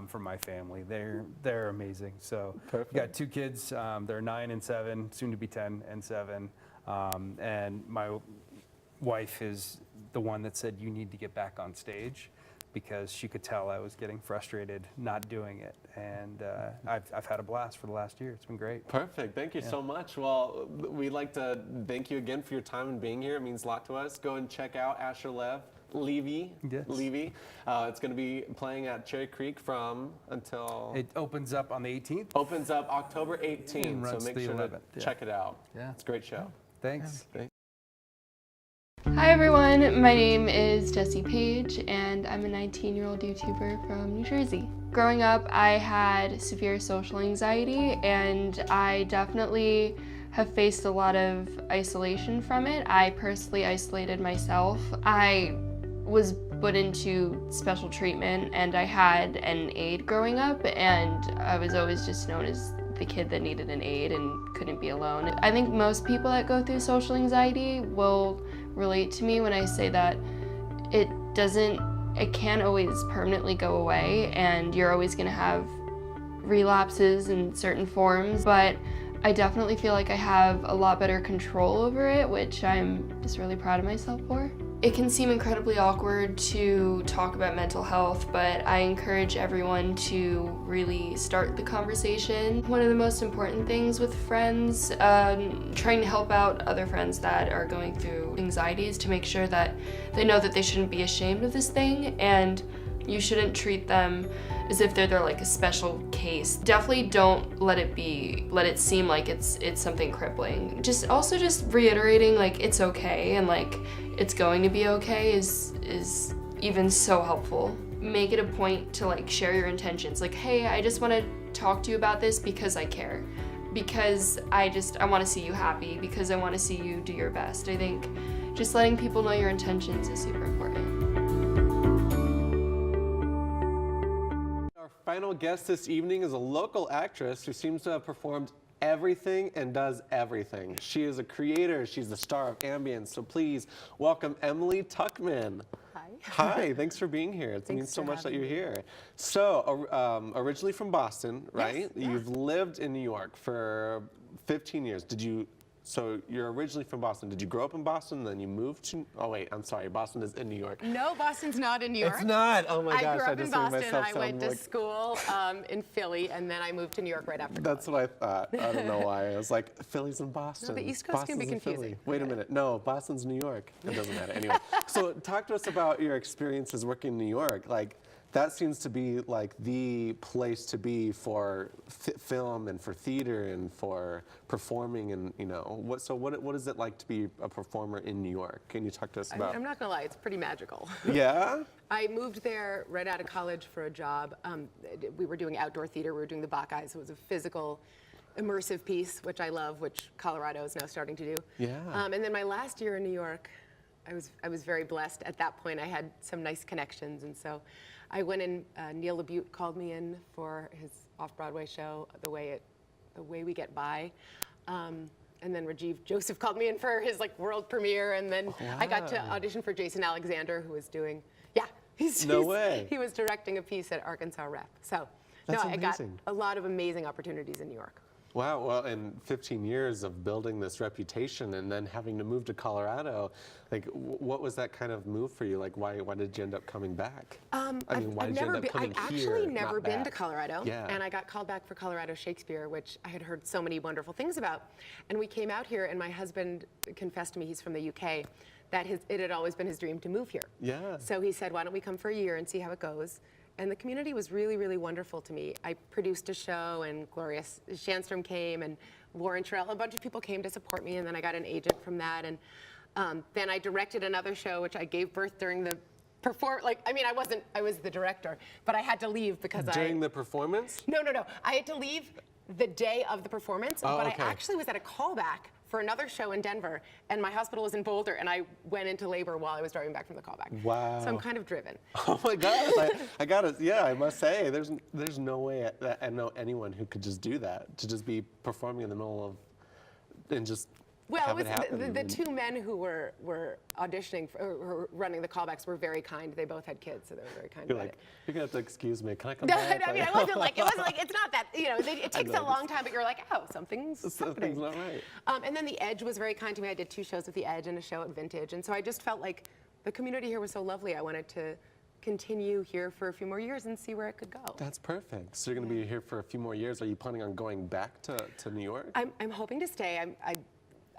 from my family. They're amazing. So I've got 2 kids. They're 9 and 7, soon to be 10 and 7. And my wife is the one that said, you need to get back on stage, because she could tell I was getting frustrated not doing it. And I've had a blast for the last year. It's been great. Perfect. Thank you so much. Well, we'd like to thank you again for your time and being here. It means a lot to us. Go and check out Asher Lev. Levy. Yes. Levy. It's going to be playing at Cherry Creek until... It opens up on the 18th. Opens up October 18th, so make sure to check it out. Yeah. It's a great show. Thanks. Hi everyone, my name is Jessie Page and I'm a 19-year-old YouTuber from New Jersey. Growing up, I had severe social anxiety and I definitely have faced a lot of isolation from it. I personally isolated myself. I was put into special treatment and I had an aide growing up, and I was always just known as the kid that needed an aide and couldn't be alone. I think most people that go through social anxiety will relate to me when I say that it can't always permanently go away, and you're always gonna have relapses in certain forms, but I definitely feel like I have a lot better control over it, which I'm just really proud of myself for. It can seem incredibly awkward to talk about mental health, but I encourage everyone to really start the conversation. One of the most important things with friends, trying to help out other friends that are going through anxiety, is to make sure that they know that they shouldn't be ashamed of this thing, and you shouldn't treat them as if they're like a special case. Definitely don't let it seem like it's something crippling. Just reiterating like it's okay and like it's going to be okay is even so helpful. Make it a point to like share your intentions. Like, hey, I just want to talk to you about this because I care. Because I want to see you happy, because I want to see you do your best. I think just letting people know your intentions is super important. Final guest this evening is a local actress who seems to have performed everything and does everything. She is a creator. She's the star of Ambience. So please welcome Emily Tuckman. Hi. Hi, thanks for being here. It means so much that you're here. So originally from Boston, right? Yes, You've lived in New York for 15 years. So you're originally from Boston. Did you grow up in Boston, then you moved to, oh wait, I'm sorry, Boston is in New York. No, Boston's not in New York. It's not, oh my gosh. I grew up in Boston, I went to like... school in Philly, and then I moved to New York right after That's what I thought. I don't know why. I was like, Philly's in Boston. No, the East Coast Boston's can be confusing. Wait a minute, no, Boston's New York. It doesn't matter, anyway. So talk to us about your experiences working in New York. Like, that seems to be like the place to be for film and for theater and for performing, and what is it like to be a performer in New York? Can you talk to us about? I'm not gonna lie, it's pretty magical. Yeah? I moved there right out of college for a job. We were doing outdoor theater. We were doing the Bacchus. It was a physical, immersive piece, which I love, which Colorado is now starting to do. Yeah. And then my last year in New York, I was very blessed. At that point, I had some nice connections, and so I went in. Neil LaBute called me in for his off-Broadway show, The Way We Get By, and then Rajiv Joseph called me in for his world premiere, and then I got to audition for Jason Alexander, who was doing. Yeah, no way. He was directing a piece at Arkansas Rep. So I got a lot of amazing opportunities in New York. Wow, well, in 15 years of building this reputation and then having to move to Colorado, what was that kind of move for you? Like, why did you end up coming back? I've actually never been to Colorado, and I got called back for Colorado Shakespeare, which I had heard so many wonderful things about. And we came out here, and my husband confessed to me, he's from the UK, that it had always been his dream to move here. Yeah. So he said, why don't we come for a year and see how it goes? And the community was really, really wonderful to me. I produced a show, and Gloria Shandstrom came, and Warren Terrell, a bunch of people came to support me, and then I got an agent from that. And then I directed another show, which I gave birth during the I was the director, but I had to leave because During the performance? No. I had to leave the day of the performance, but okay. I actually was at a callback for another show in Denver, and my hospital was in Boulder, and I went into labor while I was driving back from the callback. Wow. So I'm kind of driven. Oh my gosh, I got it. Yeah, I must say, there's no way that I know anyone who could just do that, to just be performing in the middle of, and just Well, have it was happen. the two men who were auditioning, or running the callbacks were very kind. They both had kids, so they were very kind You're about like, it. you're gonna have to excuse me. Can I come No, back? I mean, it wasn't like, it's not that, it takes know, a long time, but you're like, oh, something's happening. not right. And then The Edge was very kind to me. I did 2 shows with The Edge and a show at Vintage, and so I just felt like the community here was so lovely. I wanted to continue here for a few more years and see where it could go. That's perfect. So you're gonna be here for a few more years. Are you planning on going back to New York? I'm hoping to stay.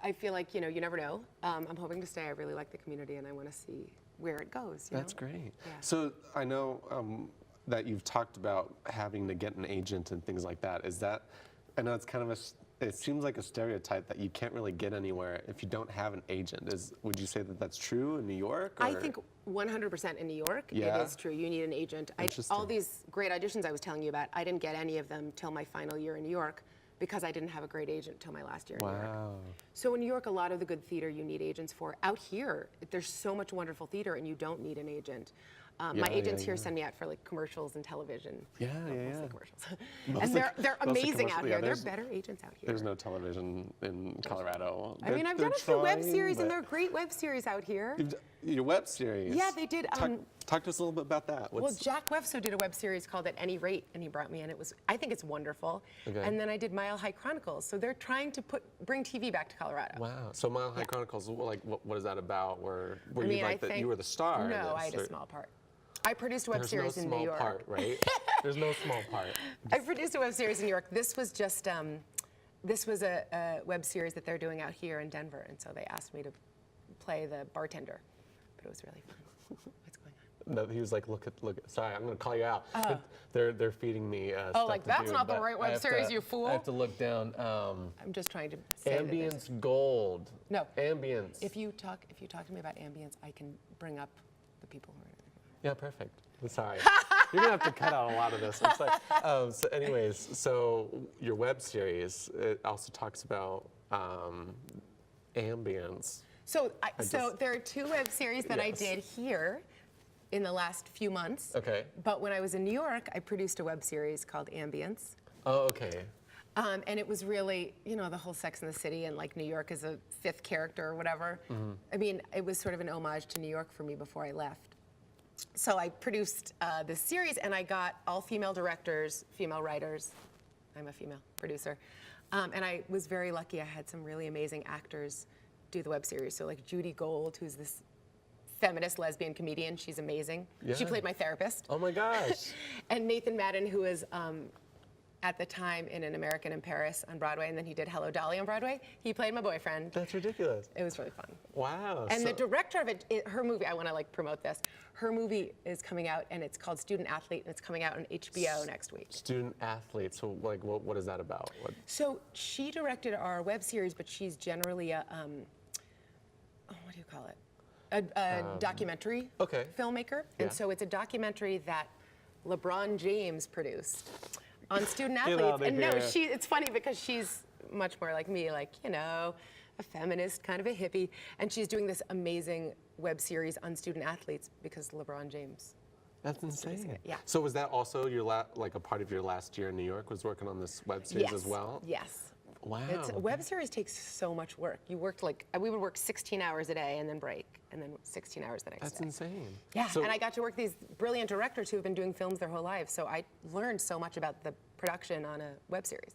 I feel like, you never know. I'm hoping to stay. I really like the community, and I want to see where it goes. That's great. Yeah. So I know that you've talked about having to get an agent and things like that. Is that, I know it's kind of it seems like a stereotype that you can't really get anywhere if you don't have an agent. Would you say that that's true in New York? Or? I think 100% in New York, Yeah. it is true. You need an agent. All these great auditions I was telling you about, I didn't get any of them till my final year in New York, because I didn't have a great agent till my last year in New York. Wow. So in New York, a lot of the good theater you need agents for. Out here, there's so much wonderful theater, and you don't need an agent. My agents here send me out for like commercials and television. Mostly commercials. And they're amazing out here. They're better agents out here. There's no television in Colorado. I mean, I've done a few web series, and they're great web series out here. Your web series? Yeah, they did. Talk to us a little bit about that. Well, Jack Webso did a web series called At Any Rate, and he brought me in. I think it's wonderful. Okay. And then I did Mile High Chronicles. So they're trying to bring TV back to Colorado. Wow. So Mile High Chronicles, like, what is that about? Were I mean, you like that you were the star? No, in this, I had a small part. I produced a web series in New York. There's no small part, right? There's no small part. I produced a web series in New York. This was just, this was a web series that they're doing out here in Denver, and so they asked me to play the bartender, but it was really fun. What's going on? No, he was like, look. Sorry, I'm gonna call you out. They're feeding me. Oh, like that's not the right web series, you fool. I have to look down. I'm just trying to say Ambience Gold. No. Ambience. If you talk to me about ambience, I can bring up the people who are. Yeah, perfect. I'm sorry. You're gonna have to cut out a lot of this. I'm sorry. So anyways, so your web series, it also talks about ambience. So there are 2 web series that I did here in the last few months. Okay. But when I was in New York, I produced a web series called Ambience. Oh, okay. And it was really, the whole Sex and the City and like New York as a 5th character or whatever. Mm-hmm. I mean, it was sort of an homage to New York for me before I left. So I produced this series, and I got all female directors, female writers. I'm a female producer. And I was very lucky. I had some really amazing actors do the web series. So like Judy Gold, who's this feminist lesbian comedian. She's amazing. Yeah. She played my therapist. Oh my gosh. And Nathan Madden, who is at the time in An American in Paris on Broadway, and then he did Hello, Dolly on Broadway. He played my boyfriend. That's ridiculous. It was really fun. Wow. And the director of it, her movie, I want to like promote this. Her movie is coming out, and it's called Student Athlete, and it's coming out on HBO next week. Student Athlete. So like, what is that about? So she directed our web series, but she's generally a, what do you call it? A documentary filmmaker. Yeah. And so it's a documentary that LeBron James produced on student Get athletes. outta And no, here. it's funny because she's much more like me, like, a feminist, kind of a hippie. And she's doing this amazing web series on student athletes because LeBron James. That's insane. Yeah. So was that also your like a part of your last year in New York? Was working on this web series as well? Yes. Wow. A web series takes so much work. You worked we would work 16 hours a day and then break, and then 16 hours the next day. That's insane. Yeah, So, and I got to work with these brilliant directors who have been doing films their whole lives, so I learned so much about the production on a web series.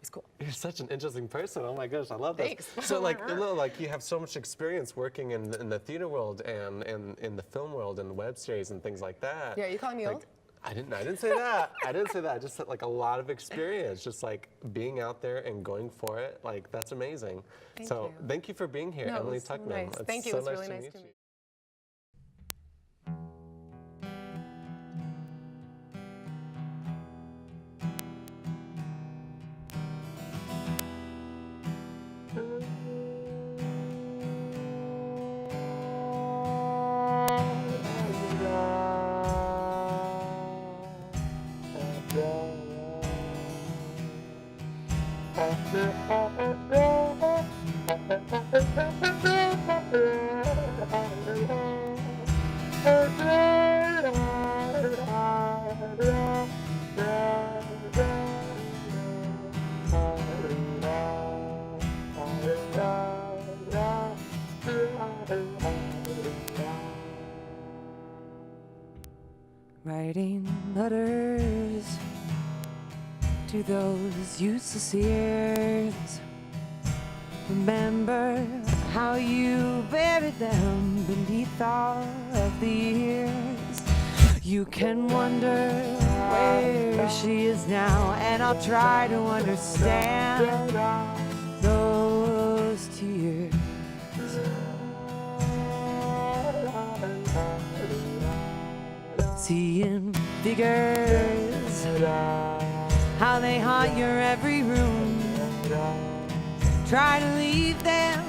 It's cool. You're such an interesting person. Oh my gosh, I love this. Thanks. So like you have so much experience working in the theater world and in the film world and web series and things like that. Yeah, are you calling me old? I didn't say that. I didn't say that. I just said like a lot of experience, just like being out there and going for it. Like that's amazing. Thank you for being here, No, Emily it was Tuckman. nice. It's Thank you. so It was really nice nice to to meet meet writing letters to those useless years. Remember how you buried them beneath all of the years. You can wonder where she is now, and I'll try to understand those tears. Seeing figures, how they haunt your every room. Try to leave them,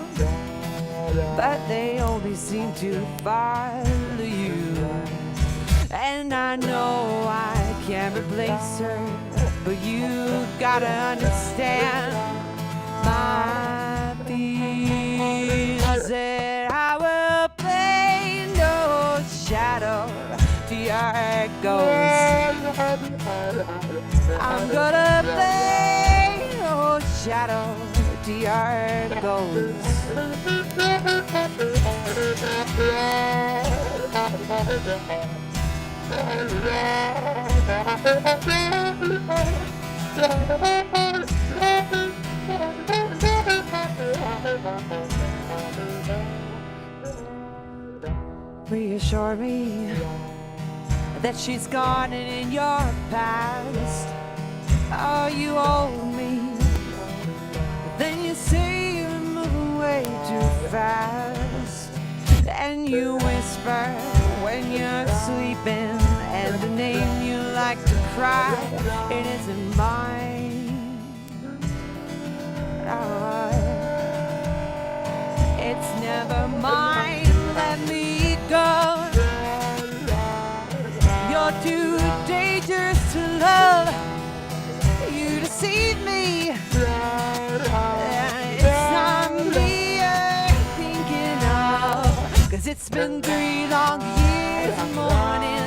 but they only seem to follow you. And I know I can't replace her, but you gotta understand my fears. That I will play no shadow to your ghost. I'm gonna play no shadow to your ghost. Reassure me that she's gone and in your past. Oh, you owe me. But then you say you're moving way too fast. And you whisper when you're sleeping, and the name you like to cry, it isn't mine. Oh, it's never mine. Let me go. You're too dangerous to love. You deceive me. It's not me you're thinking of. 'Cause it's been 3 long years of mourning,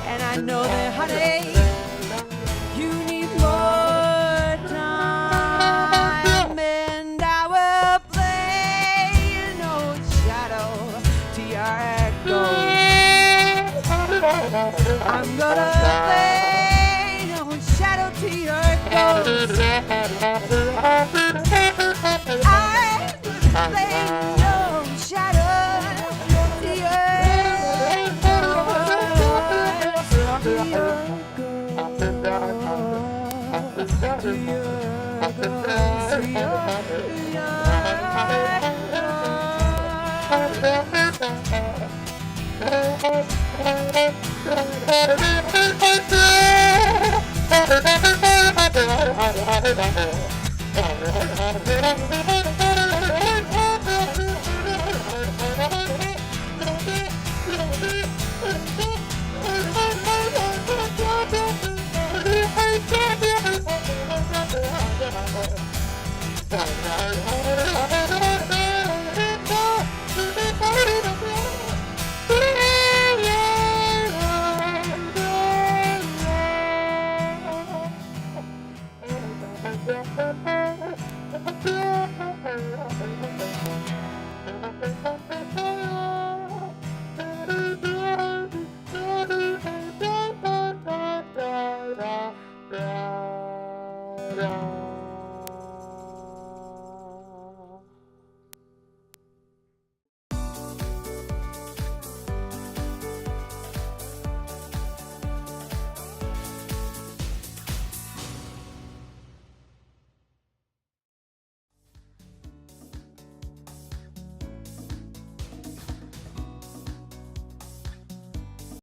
and I know that, honey, you need more time. And I will play no shadow to your ghost. I'm gonna play no shadow to your ghost. I play no shadow to your ghost. To your ghost. To your ghost. To your ghost.